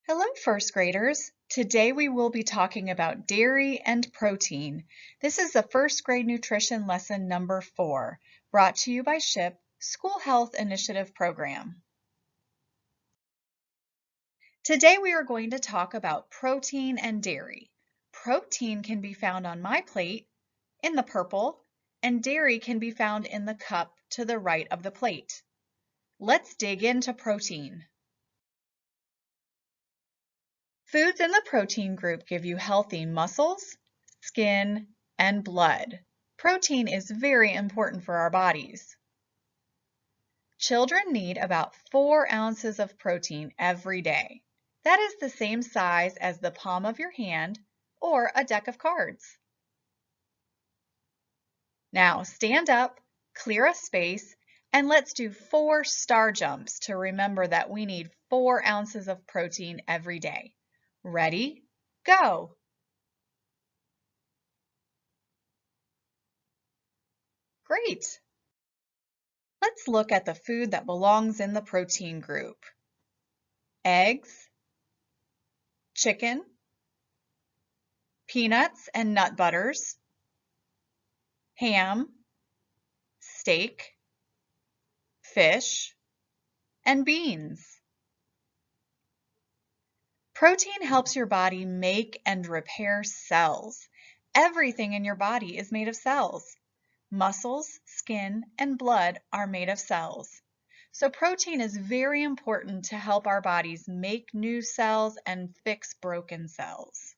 Hello, first graders. Today we will be talking about dairy and protein. This is the first grade nutrition lesson number 4, brought to you by SHIP School Health Initiative Program. Today we are going to talk about protein and dairy. Protein can be found on my plate in the purple, and dairy can be found in the cup to the right of the plate. Let's dig into protein. Foods in the protein group give you healthy muscles, skin, and blood. Protein is very important for our bodies. Children need about 4 ounces of protein every day. That is the same size as the palm of your hand or a deck of cards. Now stand up, clear a space, and let's do 4 star jumps to remember that we need 4 ounces of protein every day. Ready? Go! Great! Let's look at the food that belongs in the protein group. Eggs, chicken, peanuts and nut butters, ham, steak, fish, and beans. Protein helps your body make and repair cells. Everything in your body is made of cells. Muscles, skin, and blood are made of cells. So protein is very important to help our bodies make new cells and fix broken cells.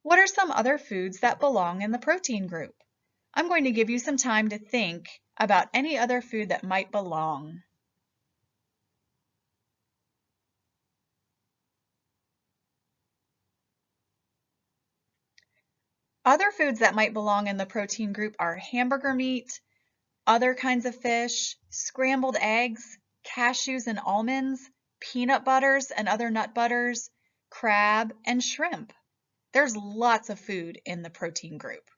What are some other foods that belong in the protein group? I'm going to give you some time to think about any other food that might belong. Other foods that might belong in the protein group are hamburger meat, other kinds of fish, scrambled eggs, cashews and almonds, peanut butters and other nut butters, crab, and shrimp. There's lots of food in the protein group.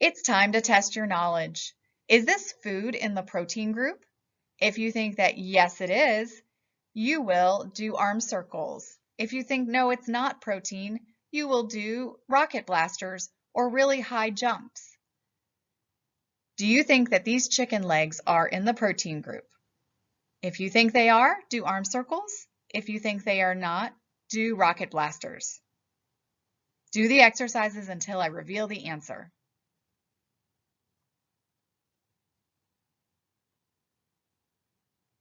It's time to test your knowledge. Is this food in the protein group? If you think that yes, it is, you will do arm circles. If you think no, it's not protein, you will do rocket blasters or really high jumps. Do you think that these chicken legs are in the protein group? If you think they are, do arm circles. If you think they are not, do rocket blasters. Do the exercises until I reveal the answer.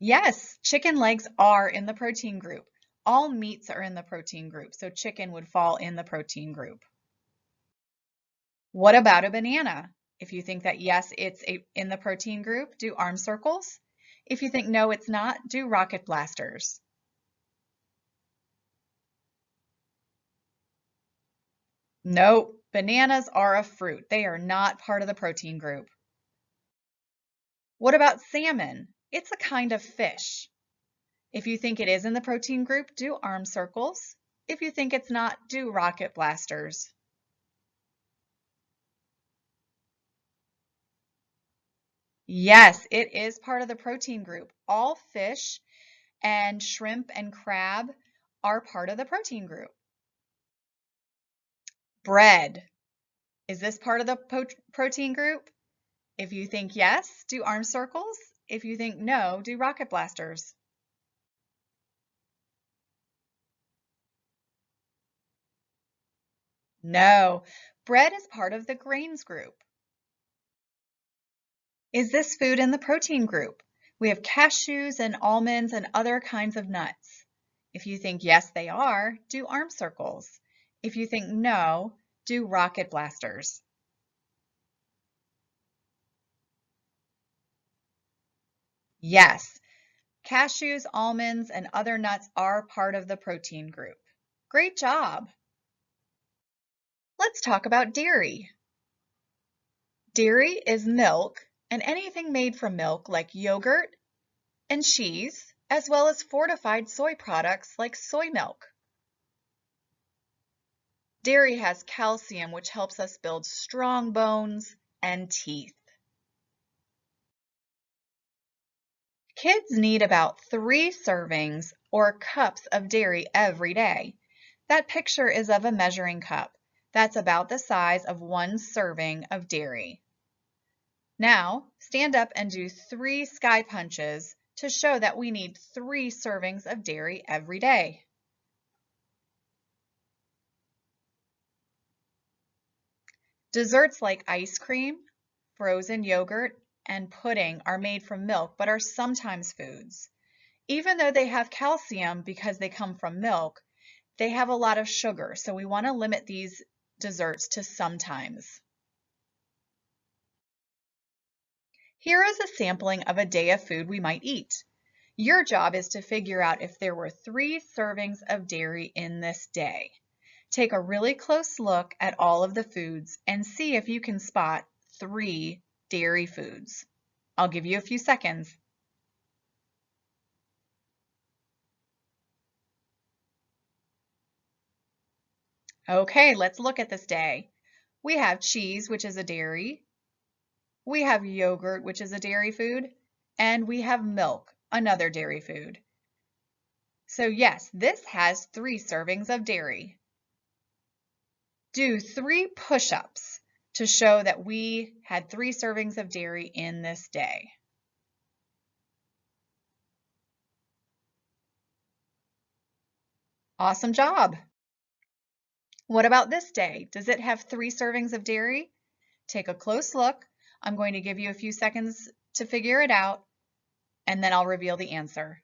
Yes, chicken legs are in the protein group. All meats are in the protein group, so chicken would fall in the protein group. What about a banana? If you think that yes, it's in the protein group, do arm circles. If you think no, it's not, do rocket blasters. No, bananas are a fruit. They are not part of the protein group. What about salmon? It's a kind of fish. If you think it is in the protein group, do arm circles. If you think it's not, do rocket blasters. Yes, it is part of the protein group. All fish and shrimp and crab are part of the protein group. Bread. Is this part of the protein group? If you think yes, do arm circles. If you think no, do rocket blasters. No, bread is part of the grains group. Is this food in the protein group? We have cashews and almonds and other kinds of nuts. If you think yes, they are, do arm circles. If you think no, do rocket blasters. Yes, cashews, almonds, and other nuts are part of the protein group. Great job. Let's talk about dairy. Dairy is milk and anything made from milk like yogurt and cheese, as well as fortified soy products like soy milk. Dairy has calcium, which helps us build strong bones and teeth. Kids need about 3 servings or cups of dairy every day. That picture is of a measuring cup. That's about the size of 1 serving of dairy. Now, stand up and do 3 sky punches to show that we need 3 servings of dairy every day. Desserts like ice cream, frozen yogurt, and pudding are made from milk but are sometimes foods. Even though they have calcium because they come from milk, they have a lot of sugar, so we want to limit these desserts to sometimes. Here is a sampling of a day of food we might eat. Your job is to figure out if there were 3 servings of dairy in this day. Take a really close look at all of the foods and see if you can spot 3 dairy foods. I'll give you a few seconds. Okay, let's look at this day. We have cheese, which is a dairy. We have yogurt, which is a dairy food. And we have milk, another dairy food. So yes, this has 3 servings of dairy. Do 3 push-ups to show that we had 3 servings of dairy in this day. Awesome job! What about this day? Does it have 3 servings of dairy? Take a close look. I'm going to give you a few seconds to figure it out, and then I'll reveal the answer.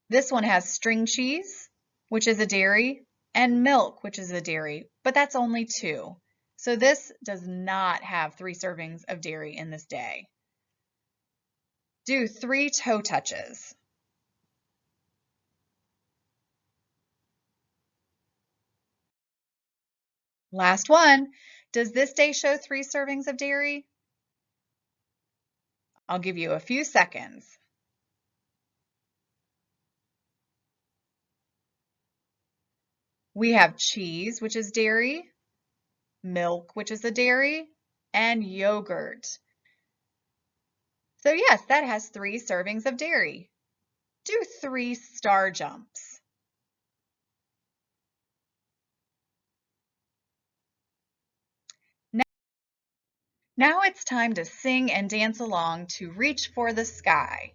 This one has string cheese, which is a dairy, and milk, which is a dairy, but that's only 2. So this does not have 3 servings of dairy in this day. Do 3 toe touches. Last one. Does this day show 3 servings of dairy? I'll give you a few seconds. We have cheese, which is dairy, milk, which is a dairy, and yogurt. So yes, that has 3 servings of dairy. Do 3 star jumps. Now it's time to sing and dance along to Reach for the Sky.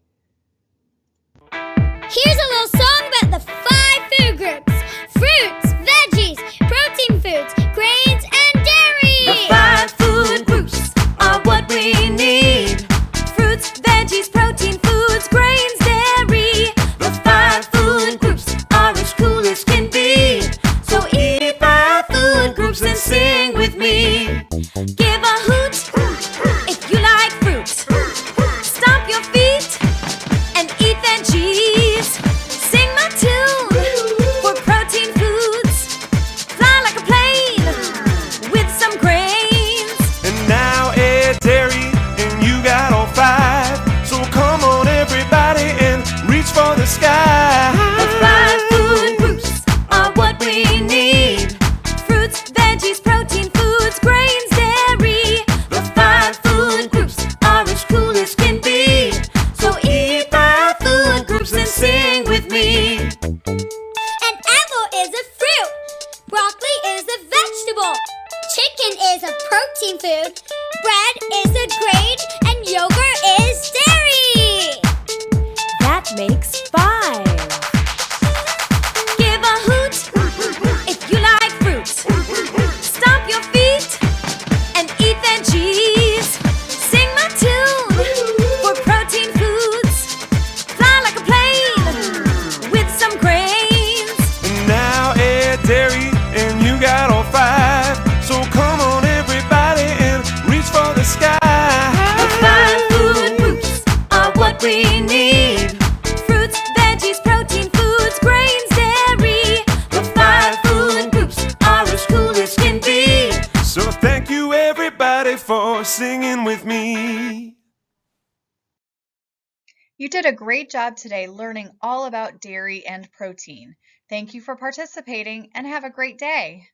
Here's a little song about the 5 food groups: fruits, veggies, protein foods, grains, and dairy. The 5 food groups are what we need: fruits, veggies, protein foods, grains, dairy. The 5 food groups are as cool as can be. So eat 5 food groups and sing with me. Give a hoot if you like fruit. Stomp your feet and eat veggies. Sing my tune for protein foods. Fly like a plane with some grains. And now add dairy, and you got all 5. So come on everybody and reach for the sky. The 5 food groups are what we need: fruits, veggies, protein foods, grains, dairy. The 5 food groups are as cool as can be. So eat 5 food groups and sing with me. An apple is a fruit. Broccoli is a vegetable. Chicken is a protein food. Bread is a grain. And yogurt is dairy. That makes 5. Give a hoot if you like fruit. Stomp your feet and eat veggies. Sing my tune for protein foods. Fly like a plane with some grains. And now add dairy, and you got all 5. So come on everybody and reach for the sky. The 5 food groups are what we need: fruits, veggies, protein foods, grains, dairy. The 5 food groups are as cool as can be. So thank you everybody for singing with me. You did a great job today learning all about dairy and protein. Thank you for participating and have a great day.